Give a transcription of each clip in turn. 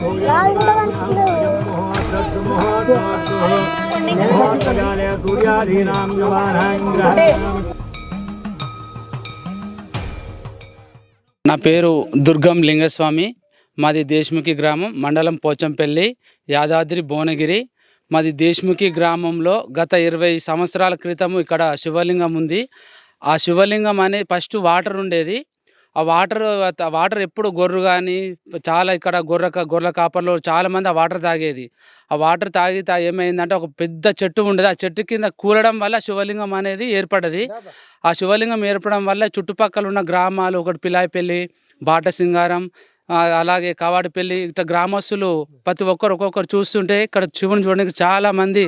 నా పేరు దుర్గం లింగస్వామి. మాది దేశ్ముఖి గ్రామం, మండలం పోచంపల్లి, యాదాద్రి భువనగిరి. మాది దేశ్ముఖి గ్రామంలో గత 20 సంవత్సరాల క్రితం ఇక్కడ శివలింగం ఉంది. ఆ శివలింగం అనేది ఫస్ట్ వాటర్ ఉండేది. ఆ వాటర్ ఎప్పుడు గొర్రు కానీ చాలా ఇక్కడ గొర్రెల కాపర్లు చాలామంది ఆ వాటర్ తాగేది. ఆ వాటర్ తాగి ఏమైందంటే ఒక పెద్ద చెట్టు ఉండేది. ఆ చెట్టు కింద కూలడం వల్ల శివలింగం అనేది ఏర్పడ్డది. ఆ శివలింగం ఏర్పడడం వల్ల చుట్టుపక్కల ఉన్న గ్రామాలు, ఒకటి పిలాయిపల్లి, బాటసింగారం, అలాగే కవాడిపల్లి, ఇట్లా గ్రామస్తులు ప్రతి ఒక్కరు చూస్తుంటే ఇక్కడ శివుని చూడడానికి చాలామంది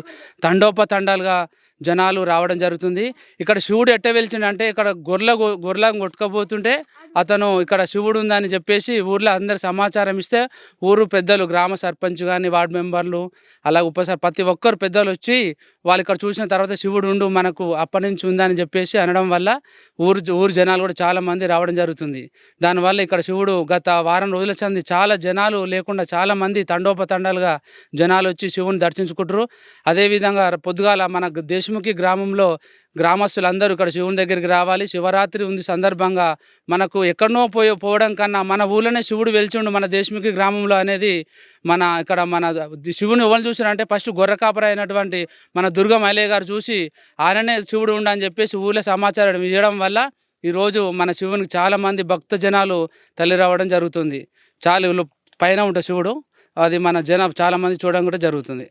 తండోపతండాలుగా జనాలు రావడం జరుగుతుంది. ఇక్కడ శివుడు ఎట్ట వెలిచిండంటే ఇక్కడ గొర్రెలను కొట్టుకపోతుంటే అతను ఇక్కడ శివుడు ఉందని చెప్పేసి ఊర్లో అందరు సమాచారం ఇస్తే ఊరు పెద్దలు, గ్రామ సర్పంచ్ కానీ, వార్డు మెంబర్లు, అలాగే ప్రతి ఒక్కరు పెద్దలు వచ్చి వాళ్ళు ఇక్కడ చూసిన తర్వాత శివుడు ఉండు మనకు అప్పటి నుంచి ఉందని చెప్పేసి అనడం వల్ల ఊరు జనాలు కూడా చాలామంది రావడం జరుగుతుంది. దానివల్ల ఇక్కడ శివుడు గత వారం రోజుల సంది చాలా జనాలు లేకుండా చాలామంది తండోపతండాలుగా జనాలు వచ్చి శివుని దర్శించుకుంటారు. అదేవిధంగా పొద్దుగాల మన దేశ్ముఖి గ్రామంలో గ్రామస్తులందరూ ఇక్కడ శివుని దగ్గరికి రావాలి. శివరాత్రి ఉంది సందర్భంగా మనకు ఎక్కడనో పోవడం కన్నా మన ఊళ్ళోనే శివుడు వెలిచిండు మన దేశ్ముఖి గ్రామంలో అనేది ఇక్కడ మన శివుని ఎవరు చూసారంటే ఫస్ట్ గొర్రె కాపరి అయినటువంటి మన దుర్గం అయ్యయ్య గారు చూసి ఆయననే శివుడు ఉండని చెప్పేసి ఊళ్ళో సమాచారం ఇవ్వడం వల్ల ఈరోజు మన శివునికి చాలామంది భక్త జనాలు తల్లి రావడం జరుగుతుంది. చాలా పైన ఉంటుంది శివుడు, అది మన చాలా మంది చూడడం కూడా జరుగుతుంది.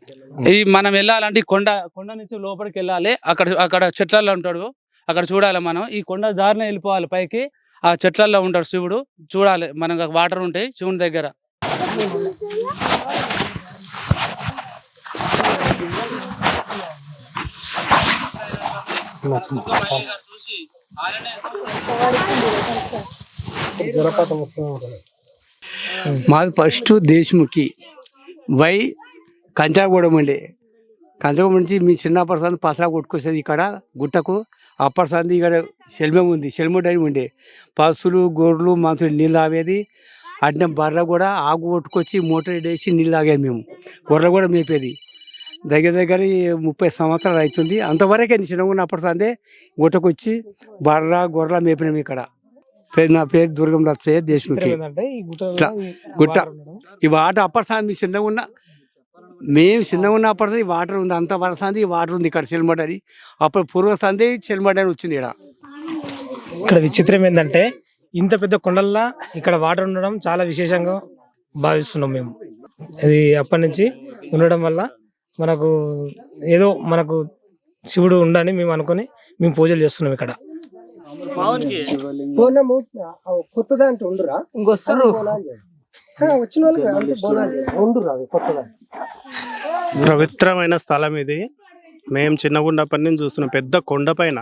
ఈ మనం వెళ్ళాలంటే కొండ నుంచి లోపలికి వెళ్ళాలి. అక్కడ చెట్లలో ఉంటాడు, అక్కడ చూడాలి. మనం ఈ కొండ దారిన వెళ్ళిపోవాలి పైకి. ఆ చెట్లలో ఉంటాడు శివుడు, చూడాలి. మనకు వాటర్ ఉంటాయి శివుని దగ్గర. మాది ఫస్ట్ దేశ్ముఖి వై కంచాగూడెం ఉండే. కంచాగూడెం నుంచి మీ చిన్నప్పటి సంది పసరా కొట్టుకొచ్చేది ఇక్కడ గుట్టకు. అప్పటి సంది ఇక్కడ శల్మం ఉంది, శల్మం డైరీ ఉండే. పసులు, గొర్రెలు, మంచులు నీళ్ళు తాగేది. అట్నే బర్రె కూడా ఆకు కొట్టుకొచ్చి మోటార్ వేసి నీళ్ళు తాగేది. మేము గొర్రె కూడా మేపేది. దగ్గర 30 సంవత్సరాలు అవుతుంది. అంతవరకే చిన్నగా ఉన్నప్పటి సందే గుట్టకొచ్చి గొర్రె మేపినాము ఇక్కడ. నా పేరు దుర్గం రచ్చయ్య, దేశ్ముఖి. గుట్ట ఈ వాటర్ అప్పటి సంది మేము చిన్నగా ఉన్నప్పటి వాటర్ ఉంది. అంత వరసంది ఈ వాటర్ ఉంది ఇక్కడ చెల్మడని. అప్పుడు పూర్వ సంది చెల్మడని వచ్చింది. ఇక్కడ విచిత్రం ఏంటంటే ఇంత పెద్ద కొండల్లో ఇక్కడ వాటర్ ఉండడం చాలా విశేషంగా భావిస్తున్నాం మేము. ఇది అప్పటి నుంచి ఉండడం వల్ల మనకు శివుడు ఉండని మేము అనుకొని మేము పూజలు చేస్తున్నాం ఇక్కడ. కొత్తదా అంటే ఉండురా ఇంకొస్తారు వచ్చిన పవిత్రమైన స్థలం ఇది. మేము చిన్నగున్నప్పటి నుంచి చూస్తున్నాం. పెద్ద కొండపైన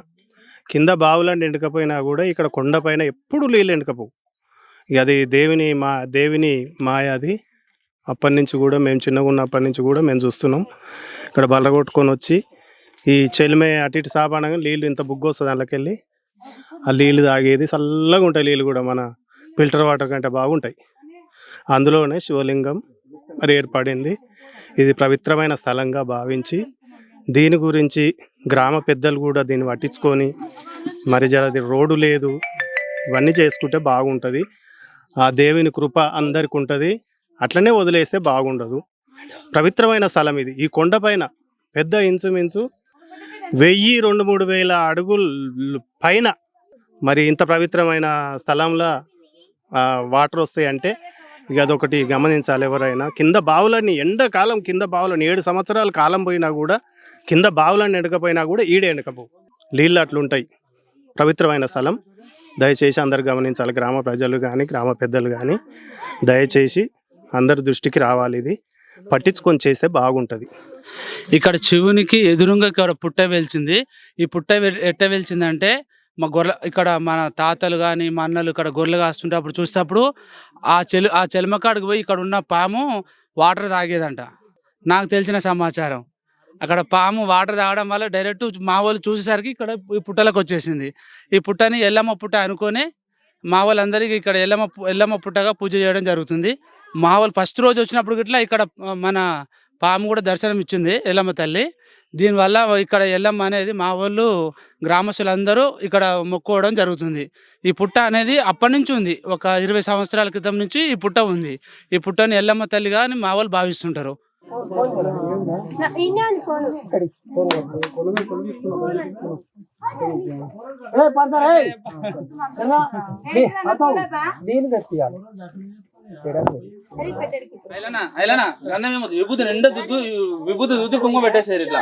కింద బావులను ఎండకపోయినా కూడా ఇక్కడ కొండపైన ఎప్పుడు నీళ్ళు ఎండకపోవు. ఇక అది దేవుని మాయ అది. అప్పటి నుంచి కూడా మేము చిన్నగున్నప్పటి నుంచి కూడా మేము చూస్తున్నాం. ఇక్కడ బల్ల కొట్టుకొని వచ్చి ఈ చెలిమే అటు ఇటు సాపానంగా నీళ్ళు ఇంత బుగ్గు వస్తుంది, దాంట్లోకి వెళ్ళి ఆ నీళ్ళు తాగేది. చల్లగా ఉంటాయి నీళ్ళు కూడా, మన ఫిల్టర్ వాటర్ కంటే బాగుంటాయి. అందులోనే శివలింగం మరి ఏర్పడింది. ఇది పవిత్రమైన స్థలంగా భావించి దీని గురించి గ్రామ పెద్దలు కూడా దీన్ని పట్టించుకొని మరి రోడ్డు లేదు, ఇవన్నీ చేసుకుంటే బాగుంటుంది. ఆ దేవుని కృప అందరికి ఉంటుంది. అట్లనే వదిలేస్తే బాగుండదు. పవిత్రమైన స్థలం ఇది. ఈ కొండపైన పెద్ద ఇంచుమించు 1000-3 వేల అడుగుల పైన మరి ఇంత పవిత్రమైన స్థలంలో వాటర్ వస్తాయంటే ఇక అదొకటి గమనించాలి ఎవరైనా. కింద బావులన్నీ ఎండాకాలం కింద బావులని 7 సంవత్సరాల కాలం పోయినా కూడా కింద బావులన్నీ ఎండకపోయినా కూడా ఎండకపోవు. నీళ్ళు అట్లుంటాయి. పవిత్రమైన స్థలం. దయచేసి అందరు గమనించాలి. గ్రామ ప్రజలు కానీ గ్రామ పెద్దలు కానీ దయచేసి అందరి దృష్టికి రావాలి. ఇది పట్టించుకొని చేస్తే బాగుంటుంది. ఇక్కడ శివునికి ఎదురుగా ఇక్కడ పుట్ట వెలిచింది. ఈ పుట్ట ఎట్ట వెలిచిందంటే ఇక్కడ మన తాతలు కానీ మా అన్నలు ఇక్కడ గొర్రెలు కాస్తుంటే అప్పుడు చూసేటప్పుడు ఆ చెలమకాడికి పోయి ఇక్కడ ఉన్న పాము వాటర్ తాగేదంట. నాకు తెలిసిన సమాచారం. అక్కడ పాము వాటర్ తాగడం వల్ల డైరెక్ట్ మా వాళ్ళు చూసేసరికి ఇక్కడ ఈ పుట్టలకు వచ్చేసింది. ఈ పుట్టని ఎల్లమ్మ పుట్ట అనుకొని మా వాళ్ళందరికీ ఇక్కడ ఎల్లమ్మ పుట్టగా పూజ చేయడం జరుగుతుంది. మా వాళ్ళు ఫస్ట్ రోజు వచ్చినప్పుడు గిట్లా ఇక్కడ మన పాము కూడా దర్శనం ఇచ్చింది ఎల్లమ్మ తల్లి. దీనివల్ల ఇక్కడ ఎల్లమ్మ అనేది మా వాళ్ళు గ్రామస్తులందరూ ఇక్కడ మొక్కుకోవడం జరుగుతుంది. ఈ పుట్ట అనేది అప్పటి నుంచి ఉంది. ఒక 20 సంవత్సరాల క్రితం నుంచి ఈ పుట్ట ఉంది. ఈ పుట్టని ఎల్లమ్మ తల్లిగా అని మా వాళ్ళు భావిస్తుంటారు. విభూతి నిండా దుద్దు విభూతి దుద్దు కుంగ పెట్టేసారు ఇట్లా.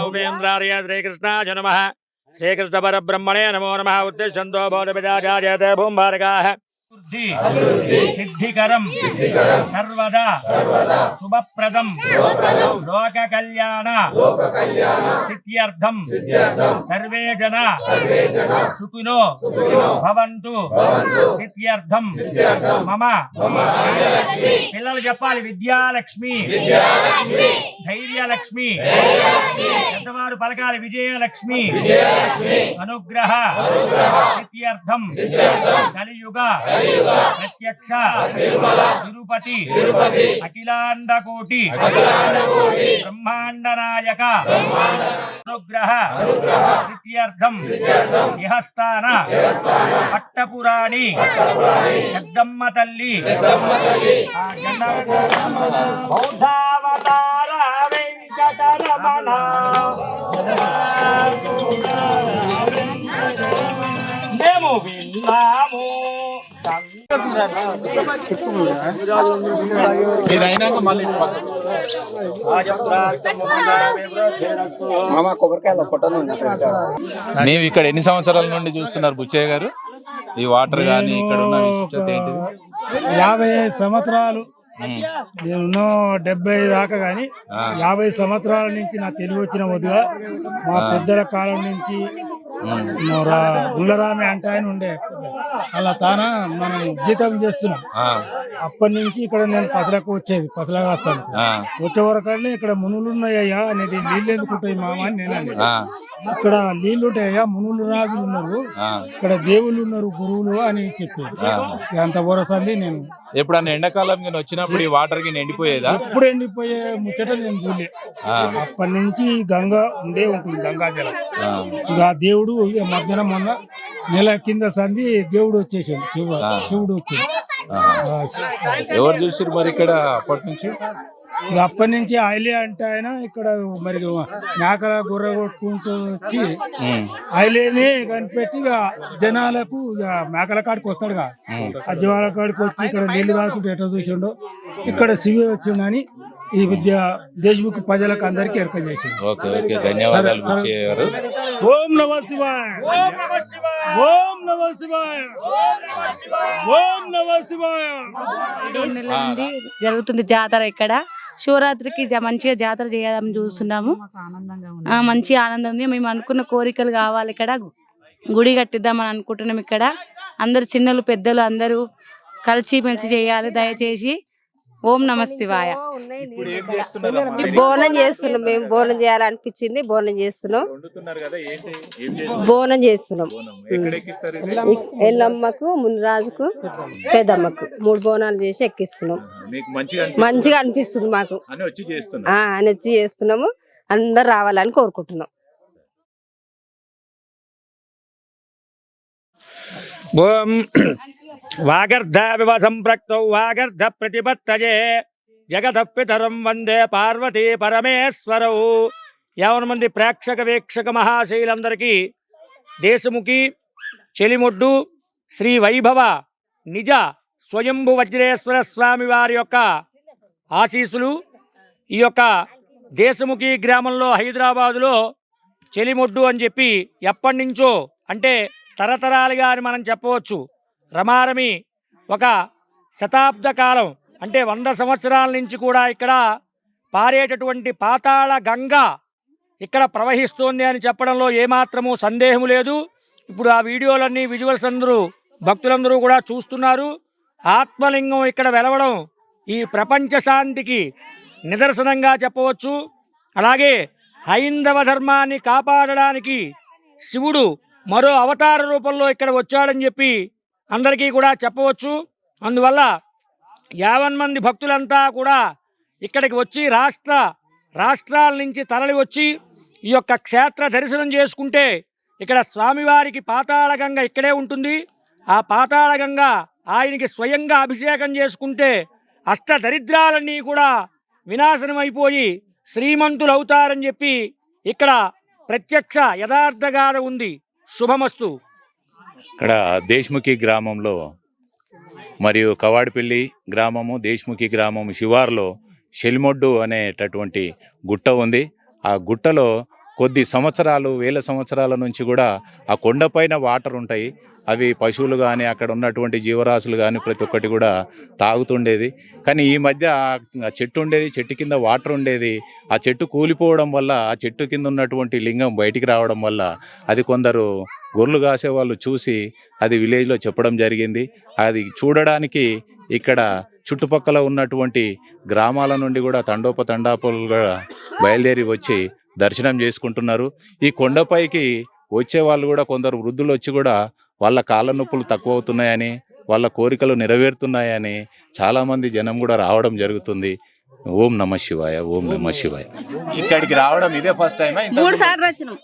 ఉపేంద్రార్య శ్రీకృష్ణాయ నమః. శ్రీకృష్ణ పరబ్రహ్మణే నమో నమః. ఉద్దిష్టంతో బోధవిదాజాయతే భూంభారకాః. సిద్ధికరం సర్వదా శుభప్రదం లోక కళ్యాణ సిద్ధ్యర్థం సర్వే జన సుఖినో భవంతు సిద్ధ్యర్థం మమ. పిల్లలు చెప్పాలి విద్యాలక్ష్మి, ధైర్యలక్ష్మి, పెద్దవారు పలకాలి విజయలక్ష్మి, అనుగ్రహ సిద్ధ్యర్థం కలియుగ ప్రత్యక్ష తిరుపతి అఖిలాండకోటి బ్రహ్మాండ నాయక అనుగ్రహ సిద్ధ్యర్థం ఇహస్థాన పట్టపురాణి పెద్దమ్మ తల్లి బౌద్ధావతార వెంకటరమణ మేము విన్నాము. మేము ఇక్కడ ఎన్ని సంవత్సరాల నుండి చూస్తున్నారు బుచ్చయ్య గారు ఈ వాటర్ గానీ ఇక్కడ ఉన్న విశిష్టత ఏంటిది? 55 సంవత్సరాలు నేను 70 దాకా గాని 50 సంవత్సరాల నుంచి నా తెలివి వచ్చిన వద్దుగా మా పెద్దల కాలం నుంచి గుళ్ళరామి అంటే ఆయన ఉండే అలా తాన మనం జీతం చేస్తున్నాం. అప్పటి నుంచి ఇక్కడ నేను పసలకు వచ్చేది, పసలా కాస్తాను. వచ్చే వరకల్ని ఇక్కడ మునులు ఉన్నాయ్యా అనేది నీళ్ళు ఎందుకుంటాయి మామ అని నేను అన్నా. ఇక్కడ నీళ్లు ఉంటాయ్యా, మునులు రాజులు ఉన్నారు, ఇక్కడ దేవుళ్ళు ఉన్నారు, గురువులు అని చెప్పేది. అంత వరసంది. నేను ఎప్పుడన్నా ఎండాకాలం వచ్చినప్పుడు ఈ వాటర్ కి ఎండిపోయేదా? ఎప్పుడు ఎండిపోయే ముచ్చట నేను చూడలే. అప్పటి నుంచి గంగా ఉండే ఉంటుంది, గంగా జలం. ఇక దేవుడు ఇక మధ్యాహ్నం మొన్న నెల కింద సంది దేవుడు వచ్చేసాడు, శివుడు వచ్చాడు. ఎవరు చూసారు మరి ఇక్కడ అప్పటి నుంచి? ఇక అప్పటి నుంచి ఆయిలే అంటే ఆయన ఇక్కడ మరి మేకల గుర్ర కొట్టుకుంటూ వచ్చి ఆయిలేనే కనిపెట్టి ఇక జనాలకు ఇక మేకల కాడికి వస్తాడుగా, ఆ జీవాల కాడికి వచ్చి ఇక్కడ నీళ్లు తాగుతుంటే ఎట్లా చూసిండో ఇక్కడ శివే వచ్చిండని ఈ విద్య దేశముఖ ప్రజలకు అందరికి ఎరక చేసింది. ధన్యవాదాలు. ఓం నమ శివాయ, ఓం నమ శివాయ, ఓం నమ శివాయ. జరుగుతుంది జాతర ఇక్కడ. శివరాత్రికి మంచిగా జాతర చేయాలని చూస్తున్నాము. మంచి ఆనందం ఉంది. మేము అనుకున్న కోరికలు కావాలి. ఇక్కడ గుడి కట్టిద్దామని అనుకుంటున్నాం. ఇక్కడ అందరు చిన్నలు పెద్దలు అందరూ కలిసి మెలిసి చేయాలి. దయచేసి ఓం నమ శివాయ. బోనం చేస్తున్నాం. మేము బోనం చేయాలనిపించింది, బోనం చేస్తున్నాం. బోనం చేస్తున్నాం. ఎల్లమ్మకు, మునిరాజుకు, పెద్దమ్మకు 3 బోనాలు చేసి ఎక్కిస్తున్నాం. మంచిగా అనిపిస్తుంది మాకు అని వచ్చి చేస్తున్నాము. అందరు రావాలని కోరుకుంటున్నాం. ఓం వాగర్ధ సంప్రక్తౌ వాగర్ధ ప్రతిపత్తయే జగతః పితరం వందే పార్వతీ పరమేశ్వరౌ. 50 మంది ప్రేక్షక వీక్షక మహాశైలందరికీ దేశముఖి చెలిమొడ్డు శ్రీ వైభవ నిజ స్వయంభు వజ్రేశ్వర స్వామి వారి యొక్క ఆశీస్సులు. ఈ యొక్క దేశముఖి గ్రామంలో హైదరాబాదులో చెలిమొడ్డు అని చెప్పి ఎప్పటి నుంచో అంటే తరతరాలుగా అని మనం చెప్పవచ్చు. రమారమి ఒక శతాబ్ద కాలం అంటే 100 సంవత్సరాల నుంచి కూడా ఇక్కడ పారేటటువంటి పాతాళ గంగా ఇక్కడ ప్రవహిస్తోంది అని చెప్పడంలో ఏమాత్రమూ సందేహం లేదు. ఇప్పుడు ఆ వీడియోలన్నీ విజువల్స్ అందరూ భక్తులందరూ కూడా చూస్తున్నారు. ఆత్మలింగం ఇక్కడ వెలవడం ఈ ప్రపంచ శాంతికి నిదర్శనంగా చెప్పవచ్చు. అలాగే హైందవ ధర్మాన్ని కాపాడడానికి శివుడు మరో అవతార రూపంలో ఇక్కడ వచ్చాడని చెప్పి అందరికీ కూడా చెప్పవచ్చు. అందువల్ల 50 మంది భక్తులంతా కూడా ఇక్కడికి వచ్చి రాష్ట్రాల నుంచి తరలి వచ్చి ఈ యొక్క క్షేత్ర దర్శనం చేసుకుంటే ఇక్కడ స్వామివారికి పాతాళగంగ ఇక్కడే ఉంటుంది. ఆ పాతాళగంగ ఆయనకి స్వయంగా అభిషేకం చేసుకుంటే అష్టదరిద్రాలన్నీ కూడా వినాశనమైపోయి శ్రీమంతులు అవుతారని చెప్పి ఇక్కడ ప్రత్యక్ష యథార్థగాథ ఉంది. శుభమస్తు. ఇక్కడ దేశ్ముఖి గ్రామంలో మరియు కవాడిపల్లి గ్రామము దేశ్ముఖి గ్రామము శివార్లో షెల్మొడ్డు అనేటటువంటి గుట్ట ఉంది. ఆ గుట్టలో కొద్ది సంవత్సరాలు వేల సంవత్సరాల నుంచి కూడా ఆ కొండపైన వాటర్ ఉంటాయి. అవి పశువులు కానీ అక్కడ ఉన్నటువంటి జీవరాశులు కానీ ప్రతి ఒక్కటి కూడా తాగుతుండేది. కానీ ఈ మధ్య ఆ చెట్టు ఉండేది, చెట్టు కింద వాటర్ ఉండేది. ఆ చెట్టు కూలిపోవడం వల్ల ఆ చెట్టు కింద ఉన్నటువంటి లింగం బయటికి రావడం వల్ల అది కొందరు గొర్రెలు కాసే వాళ్ళు చూసి అది విలేజ్లో చెప్పడం జరిగింది. అది చూడడానికి ఇక్కడ చుట్టుపక్కల ఉన్నటువంటి గ్రామాల నుండి కూడా తండోపతండాపులుగా బయలుదేరి వచ్చి దర్శనం చేసుకుంటున్నారు. ఈ కొండపైకి వచ్చే వాళ్ళు కూడా కొందరు వృద్ధులు వచ్చి కూడా వాళ్ళ కాళ్ళ నొప్పులు తక్కువ అవుతున్నాయని, వాళ్ళ కోరికలు నెరవేరుతున్నాయని చాలామంది జనం కూడా రావడం జరుగుతుంది. ఓం నమ శివాయ, ఓం నమ శివాయ. ఇక్కడికి రావడం ఇదే ఫస్ట్ టైం? 3 సార్లు వచ్చినాం.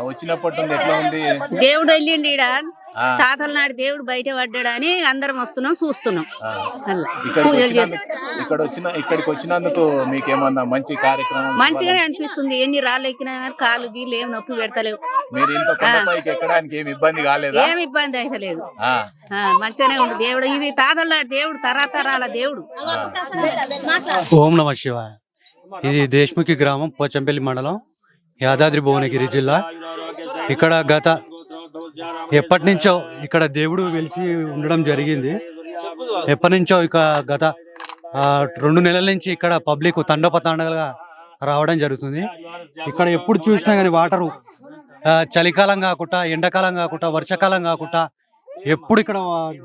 వచ్చినప్పటి నుండి ఎట్లా ఉంది? దేవుడు వెళ్ళిండి ఈడ, తాతల నాడు దేవుడు బయట పడ్డాడని అందరం వస్తున్నాం, చూస్తున్నాం. పూజలు చేస్తాం. ఇక్కడికి వచ్చినందుకు మీకేమన్నా మంచి కార్యక్రమం? మంచిగానే అనిపిస్తుంది. ఎన్ని రాళ్ళు ఎక్కినా కాలు గీళ్ళు ఏమి నొప్పి పెడతలేవు. మీరు ఇంత కొండపైకి ఎక్కడానికి ఏమి ఇబ్బంది కాలేదా? ఏమి ఇబ్బంది అయితే లేదు. మంచిగానే ఉంది. దేవుడు ఇది తాతల నాడు దేవుడు, తరతరాల దేవుడు. ఓం నమ శివాయ. ఇది దేశ్ముఖి గ్రామం, పోచంపల్లి మండలం, యాదాద్రి భువనగిరి జిల్లా. ఇక్కడ గత ఎప్పటి నుంచో ఇక్కడ దేవుడు వెలిసి ఉండడం జరిగింది. ఎప్పటి నుంచో ఇక గత 2 నెలల నుంచి ఇక్కడ పబ్లిక్ తండోపతండలుగా రావడం జరుగుతుంది. ఇక్కడ ఎప్పుడు చూసినా కానీ వాటరు చలికాలం కాకుండా, ఎండాకాలం కాకుండా, వర్షాకాలం కాకుండా ఎప్పుడు ఇక్కడ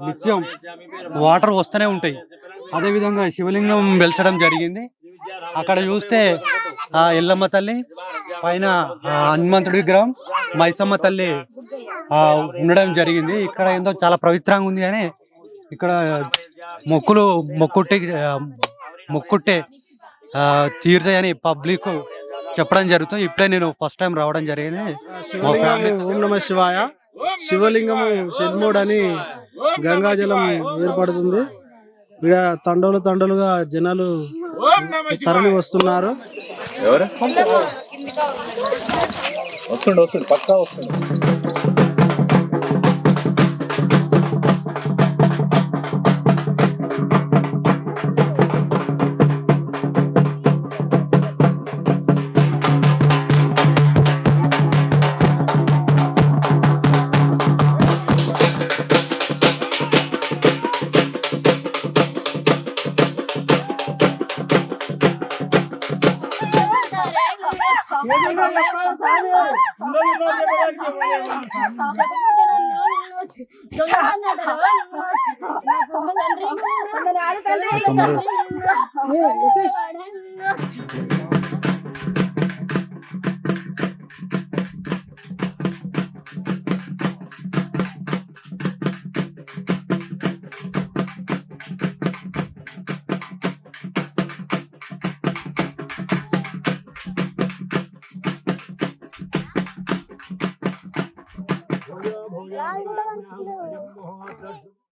నిత్యం వాటర్ వస్తూనే ఉంటాయి. అదేవిధంగా శివలింగం వెలిసడం జరిగింది. అక్కడ చూస్తే ఎల్లమ్మ తల్లి పైన హనుమంతుడి విగ్రహం, మైసమ్మ తల్లి ఉండడం జరిగింది. ఇక్కడ ఏందో చాలా పవిత్రంగా ఉంది అని ఇక్కడ మొక్కుట్టే తీరుతాయని పబ్లిక్ చెప్పడం జరుగుతుంది. ఇప్పుడే నేను ఫస్ట్ టైం రావడం జరిగింది. ఓం నమ శివాయ. శివలింగము షెల్మోడ్ అని గంగాజలం ఏర్పడుతుంది. ఇక్కడ తండలుగా జనాలు తరలి వస్తున్నారు. ఎవరు వస్తుండు పక్కా వస్తుండు. లోకేష్